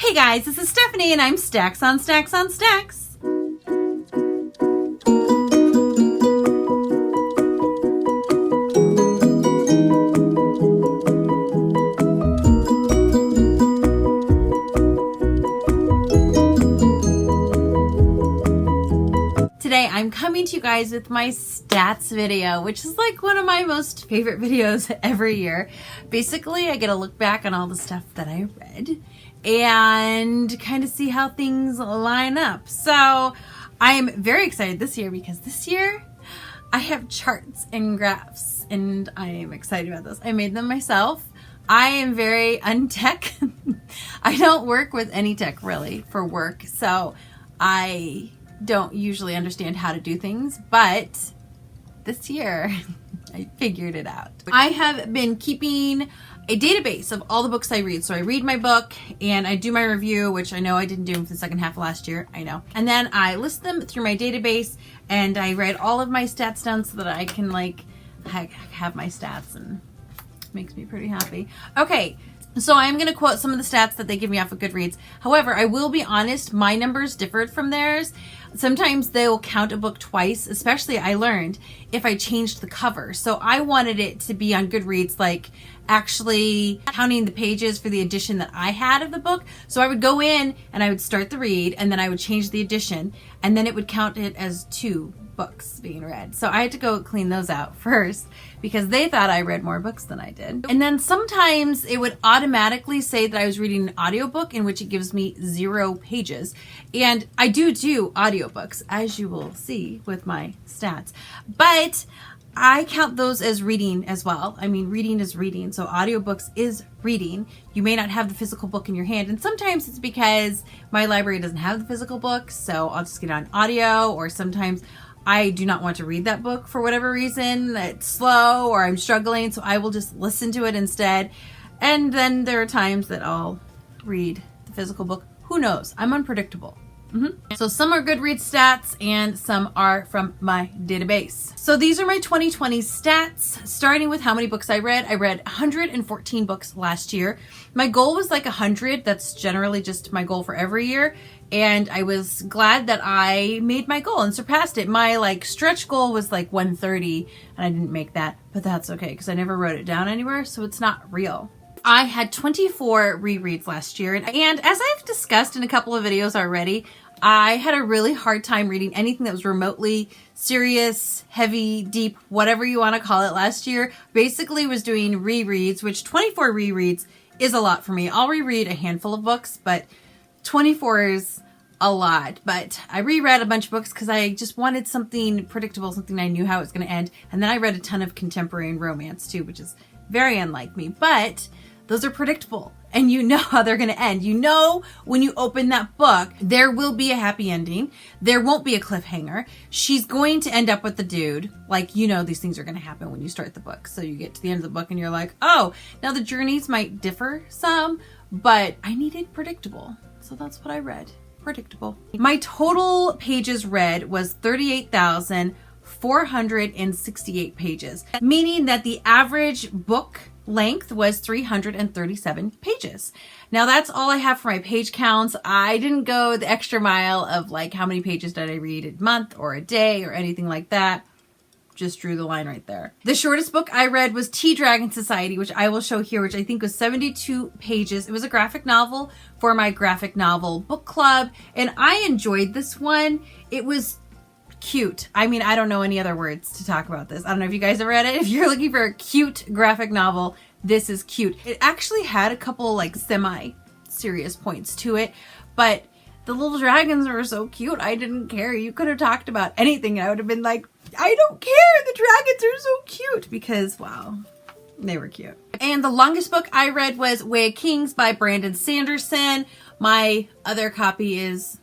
Hey guys, this is Stephanie and I'm Stacks on Stacks on Stacks. Today I'm coming to you guys with my stats video, which is like one of my most favorite videos every year. Basically, I get to look back on all the stuff that I read and kind of see how things line up. So I am very excited this year because this year I have charts and graphs and I am excited about this. I made them myself. I am very untech. I don't work with any tech really for work, so I don't usually understand how to do things, but this year I figured it out. I have been keeping a database of all the books I read. So I read my book and I do my review, which I know I didn't do for the second half of last year, I know. And then I list them through my database and I write all of my stats down so that I can like have my stats, and it makes me pretty happy. Okay. So I'm going to quote some of the stats that they give me off of Goodreads. However, I will be honest, my numbers differed from theirs. Sometimes they will count a book twice, especially I learned if I changed the cover. So I wanted it to be on Goodreads, like actually counting the pages for the edition that I had of the book. So I would go in and I would start the read and then I would change the edition and then it would count it as two books being read. So I had to go clean those out first because they thought I read more books than I did. And then sometimes it would automatically say that I was reading an audiobook, in which it gives me 0 pages. And I do audiobooks, as you will see with my stats. But I count those as reading as well. I mean, reading is reading. So audiobooks is reading. You may not have the physical book in your hand. And sometimes it's because my library doesn't have the physical book. So I'll just get on audio, or sometimes I do not want to read that book for whatever reason. It's slow or I'm struggling, so I will just listen to it instead. And then there are times that I'll read the physical book. Who knows? I'm unpredictable. So some are Goodreads stats and some are from my database. So these are my 2020 stats, starting with how many books I read. I read 114 books last year. My goal was like 100. That's generally just my goal for every year. And I was glad that I made my goal and surpassed it. My like stretch goal was like 130 and I didn't make that, but that's okay because I never wrote it down anywhere, so it's not real. I had 24 rereads last year, and as I've discussed in a couple of videos already, I had a really hard time reading anything that was remotely serious, heavy, deep, whatever you want to call it last year. Basically was doing rereads, which 24 rereads is a lot for me. I'll reread a handful of books, but 24 is a lot. But I reread a bunch of books because I just wanted something predictable, something I knew how it was going to end. And then I read a ton of contemporary and romance too, which is very unlike me. But those are predictable and you know how they're going to end. You know when you open that book, there will be a happy ending. There won't be a cliffhanger. She's going to end up with the dude. Like, you know, these things are going to happen when you start the book. So you get to the end of the book and you're like, oh, now the journeys might differ some, but I needed predictable. So that's what I read. Predictable. My total pages read was 38,468 pages, meaning that the average book length was 337 pages. Now that's all I have for my page counts. I didn't go the extra mile of like how many pages did I read a month or a day or anything like that. Just drew the line right there. The shortest book I read was Tea Dragon Society, which I will show here, which I think was 72 pages. It was a graphic novel for my graphic novel book club, and I enjoyed this one. It was cute. I mean, I don't know any other words to talk about this. I don't know if you guys have read it. If you're looking for a cute graphic novel, this is cute. It actually had a couple like semi-serious points to it, but the little dragons were so cute. I didn't care. You could have talked about anything. I would have been like, I don't care. The dragons are so cute because, wow, they were cute. And the longest book I read was Way of Kings by Brandon Sanderson. My other copy is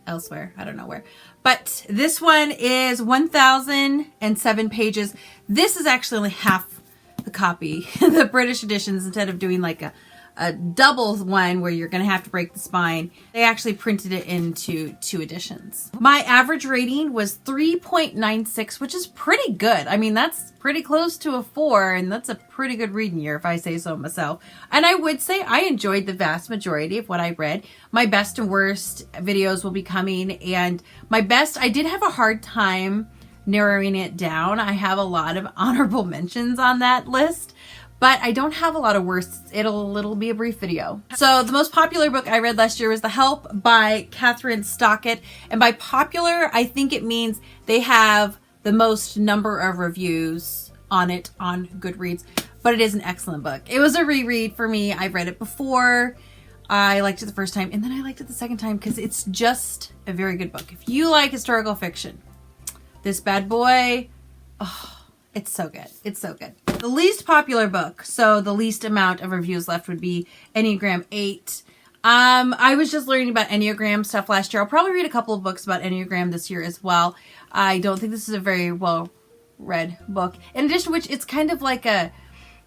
elsewhere. I don't know where. But this one is 1,007 pages. This is actually only half the copy. The British editions, instead of doing like a a double one where you're going to have to break the spine. They actually printed it into 2 editions. My average rating was 3.96, which is pretty good. I mean, that's pretty close to a 4, and that's a pretty good reading year if I say so myself. And I would say I enjoyed the vast majority of what I read. My best and worst videos will be coming, and my best, I did have a hard time narrowing it down. I have a lot of honorable mentions on that list, but I don't have a lot of worsts. It'll be a brief video. So the most popular book I read last year was The Help by Catherine Stalk. And by popular, I think it means they have the most number of reviews on it on Goodreads, but it is an excellent book. It was a reread for me. I've read it before. I liked it the first time, and then I liked it the second time because it's just a very good book. If you like historical fiction, this bad boy, oh, it's so good. It's so good. The least popular book, so the least amount of reviews left, would be Enneagram 8. I was just learning about Enneagram stuff last year. I'll probably read a couple of books about Enneagram this year as well. I don't think this is a very well read book. In addition to which, it's kind of like a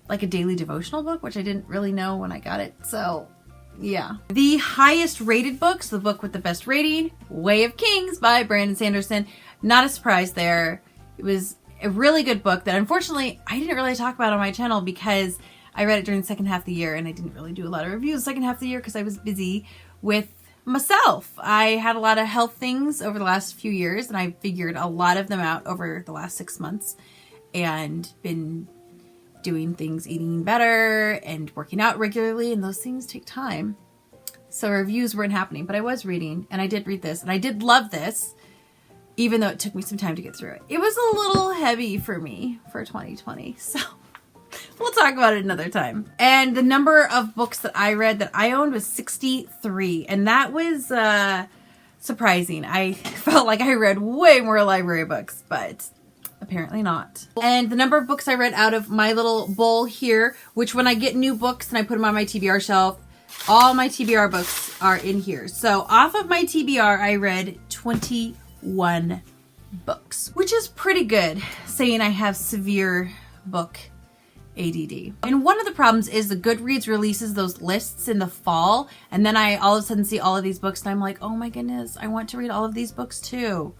daily devotional book, which I didn't really know when I got it. So yeah. The highest rated books, the book with the best rating, Way of Kings by Brandon Sanderson. Not a surprise there. It was a really good book that unfortunately I didn't really talk about on my channel because I read it during the second half of the year, and I didn't really do a lot of reviews the second half of the year because I was busy with myself. I had a lot of health things over the last few years, and I figured a lot of them out over the last 6 months and been doing things, eating better and working out regularly, and those things take time. So reviews weren't happening, but I was reading, and I did read this, and I did love this, even though it took me some time to get through it. It was a little heavy for me for 2020, so we'll talk about it another time. And the number of books that I read that I owned was 63, and that was surprising. I felt like I read way more library books, but apparently not. And the number of books I read out of my little bowl here, which when I get new books and I put them on my TBR shelf, all my TBR books are in here. So off of my TBR, I read 21 books, which is pretty good, saying I have severe book ADD. And one of the problems is the Goodreads releases those lists in the fall, and then I all of a sudden see all of these books and I'm like, oh my goodness, I want to read all of these books too.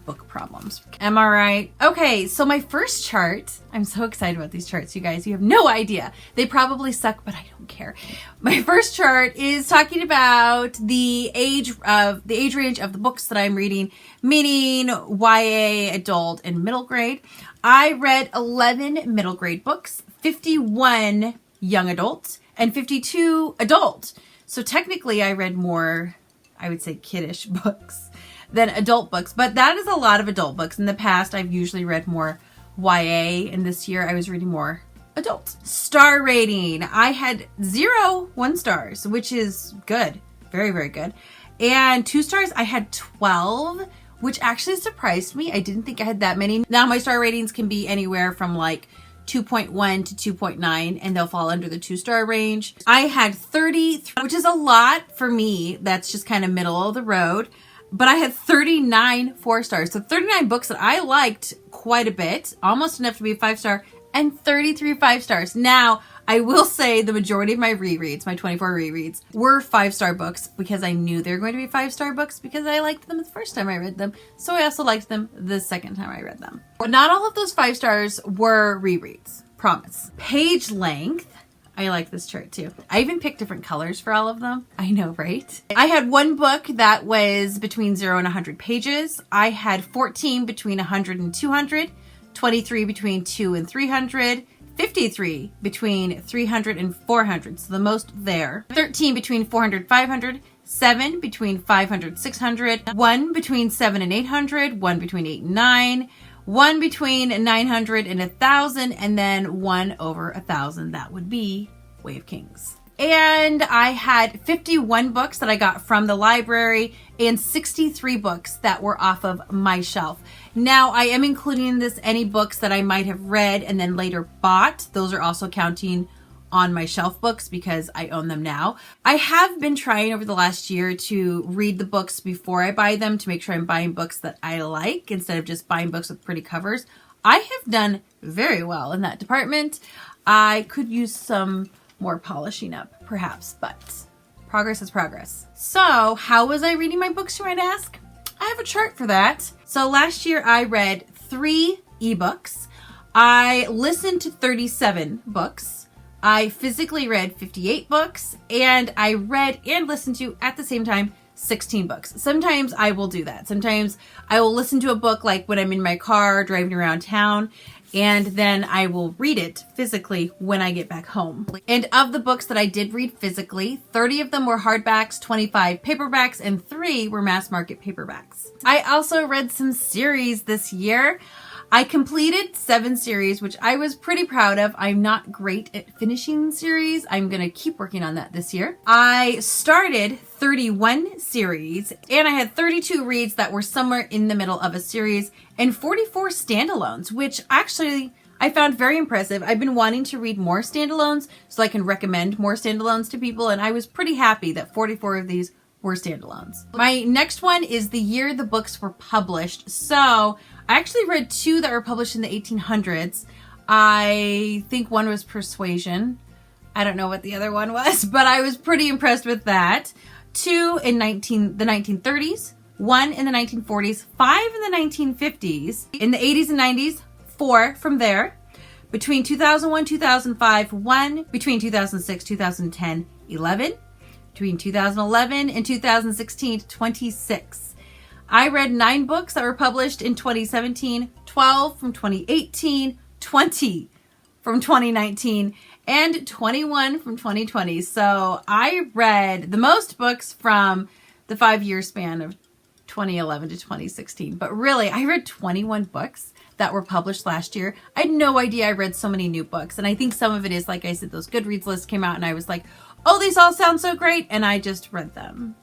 Book problems. Am I right? Okay, so my first chart, I'm so excited about these charts, you guys. You have no idea. They probably suck, but I don't care. My first chart is talking about the age range of the books that I'm reading, meaning YA, adult, and middle grade. I read 11 middle grade books, 51 young adult, and 52 adult. So technically I read more, I would say, kiddish books than adult books, but that is a lot of adult books. In the past, I've usually read more YA, and this year I was reading more adult. Star rating, I had 0 1 stars, which is good. Very, very good. And 2 stars, I had 12, which actually surprised me. I didn't think I had that many. Now my star ratings can be anywhere from like 2.1 to 2.9, and they'll fall under the 2-star range. I had 30, which is a lot for me. That's just kind of middle of the road. But I had 39 4 stars. So 39 books that I liked quite a bit, almost enough to be a 5-star, and 33 5 stars. Now, I will say the majority of my rereads, my 24 rereads, were 5-star books because I knew they were going to be 5-star books because I liked them the first time I read them. So I also liked them the second time I read them. But not all of those 5 stars were rereads. Promise. Page length. I like this chart too. I even picked different colors for all of them. I know, right? I had 1 book that was between 0 and 100 pages. I had 14 between 100 and 200, 23 between 2 and 300, 53 between 300 and 400, so the most there. 13 between 400 and 500, 7 between 500 and 600, 1 between 7 and 800, 1 between 8 and 9, 1 between 900 and 1,000, and then 1 over 1,000. That would be Way of Kings. And I had 51 books that I got from the library and 63 books that were off of my shelf. Now, I am including this any books that I might have read and then later bought. Those are also counting on my shelf books because I own them now. I have been trying over the last year to read the books before I buy them to make sure I'm buying books that I like instead of just buying books with pretty covers. I have done very well in that department. I could use some more polishing up, perhaps, but progress is progress. So how was I reading my books, you might ask? I have a chart for that. So last year I read 3 ebooks. I listened to 37 books. I physically read 58 books, and I read and listened to, at the same time, 16 books. Sometimes I will do that. Sometimes I will listen to a book like when I'm in my car driving around town, and then I will read it physically when I get back home. And of the books that I did read physically, 30 of them were hardbacks, 25 paperbacks, and 3 were mass market paperbacks. I also read some series this year. I completed 7 series, which I was pretty proud of. I'm not great at finishing series. I'm going to keep working on that this year. I started 31 series, and I had 32 reads that were somewhere in the middle of a series, and 44 standalones, which actually I found very impressive. I've been wanting to read more standalones so I can recommend more standalones to people, and I was pretty happy that 44 of these were standalones. My next one is the year the books were published. So I actually read 2 that were published in the 1800s. I think one was Persuasion. I don't know what the other one was, but I was pretty impressed with that. 2 in the 1930s, 1 in the 1940s, 5 in the 1950s, in the 80s and 90s, 4 from there. Between 2001, 2005, 1. Between 2006, 2010, 11. Between 2011 and 2016, 26. I read 9 books that were published in 2017, 12 from 2018, 20 from 2019, and 21 from 2020. So I read the most books from the 5-year span of 2011 to 2016. But really, I read 21 books that were published last year. I had no idea I read so many new books. And I think some of it is, like I said, those Goodreads lists came out and I was like, oh, these all sound so great. And I just read them.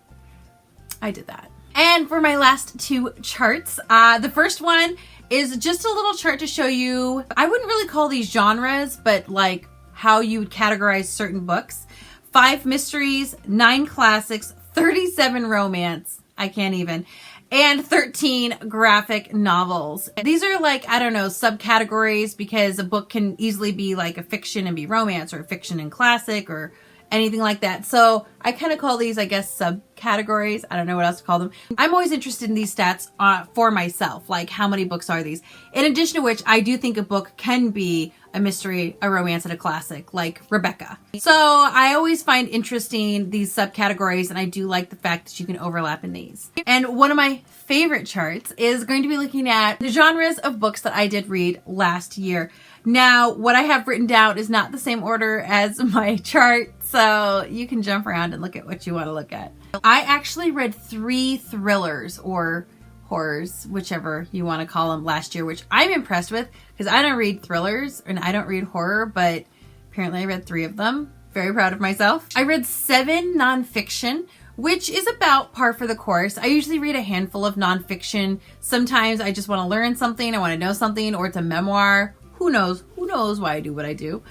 I did that. And for my last 2 charts, the first one is just a little chart to show you, I wouldn't really call these genres, but like how you would categorize certain books. 5 mysteries, 9 classics, 37 romance, I can't even, and 13 graphic novels. These are like, I don't know, subcategories, because a book can easily be like a fiction and be romance, or a fiction and classic, or anything like that. So I kind of call these, I guess, subcategories. I don't know what else to call them. I'm always interested in these stats for myself, like how many books are these? In addition to which, I do think a book can be a mystery, a romance, and a classic, like Rebecca. So I always find interesting these subcategories, and I do like the fact that you can overlap in these. And one of my favorite charts is going to be looking at the genres of books that I did read last year. Now, what I have written down is not the same order as my chart, so you can jump around and look at what you want to look at. I actually read 3 thrillers or horrors, whichever you want to call them, last year, which I'm impressed with, because I don't read thrillers and I don't read horror, but apparently I read 3 of them. Very proud of myself. I read 7 nonfiction, which is about par for the course. I usually read a handful of nonfiction. Sometimes I just want to learn something, I want to know something, or it's a memoir. Who knows? Who knows why I do what I do?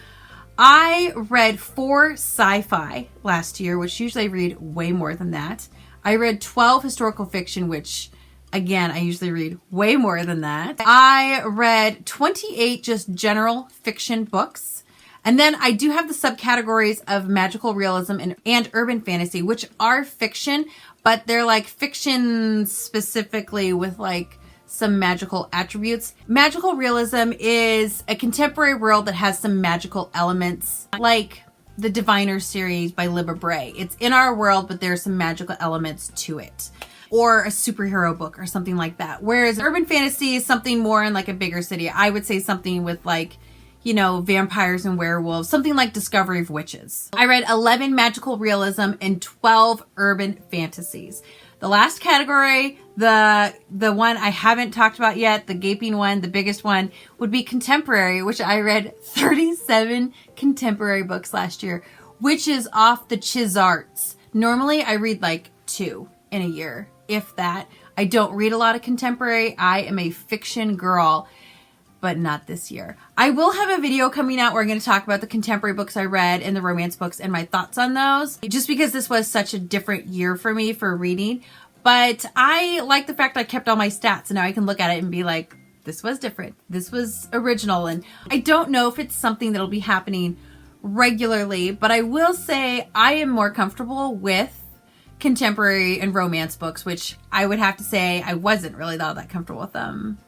I read 4 sci-fi last year, which usually I read way more than that. I read 12 historical fiction, which again, I usually read way more than that. I read 28 just general fiction books. And then I do have the subcategories of magical realism and urban fantasy, which are fiction, but they're like fiction specifically with like some magical attributes. Magical realism is a contemporary world that has some magical elements, like the Diviner series by Libba Bray. It's in our world, but there's some magical elements to it. Or a superhero book or something like that. Whereas urban fantasy is something more in like a bigger city. I would say something with like, you know, vampires and werewolves, something like Discovery of Witches. I read 11 magical realism and 12 urban fantasies. The last category, the one I haven't talked about yet, the gaping one, the biggest one, would be contemporary, which I read 37 contemporary books last year, which is off the Chizarts. Normally I read like 2 in a year, if that. I don't read a lot of contemporary. I am a fiction girl, but not this year. I will have a video coming out where I'm going to talk about the contemporary books I read and the romance books and my thoughts on those, just because this was such a different year for me for reading. But I like the fact I kept all my stats, and now I can look at it and be like, this was different. This was original. And I don't know if it's something that'll be happening regularly, but I will say I am more comfortable with contemporary and romance books, which I would have to say I wasn't really all that comfortable with them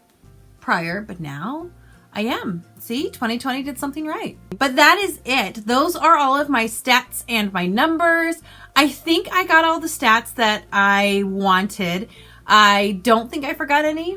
prior, but now I am. See, 2020 did something right. But that is it. Those are all of my stats and my numbers. I think I got all the stats that I wanted. I don't think I forgot any.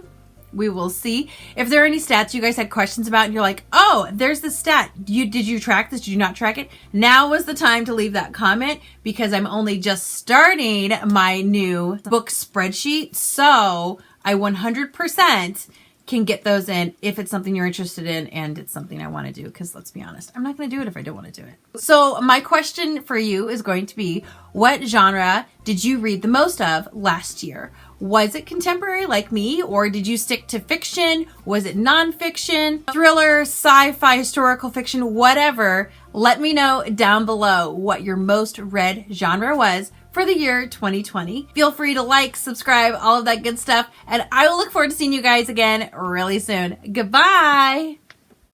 We will see. If there are any stats you guys had questions about and you're like, oh, there's the stat. Did you track this? Did you not track it? Now was the time to leave that comment because I'm only just starting my new book spreadsheet. So I 100% can get those in if it's something you're interested in and it's something I want to do, because let's be honest, I'm not going to do it if I don't want to do it. So my question for you is going to be, what genre did you read the most of last year? Was it contemporary like me, or did you stick to fiction? Was it nonfiction, thriller, sci-fi, historical fiction, whatever? Let me know down below what your most read genre was for the year 2020. Feel free to like, subscribe, all of that good stuff, and I will look forward to seeing you guys again really soon. Goodbye!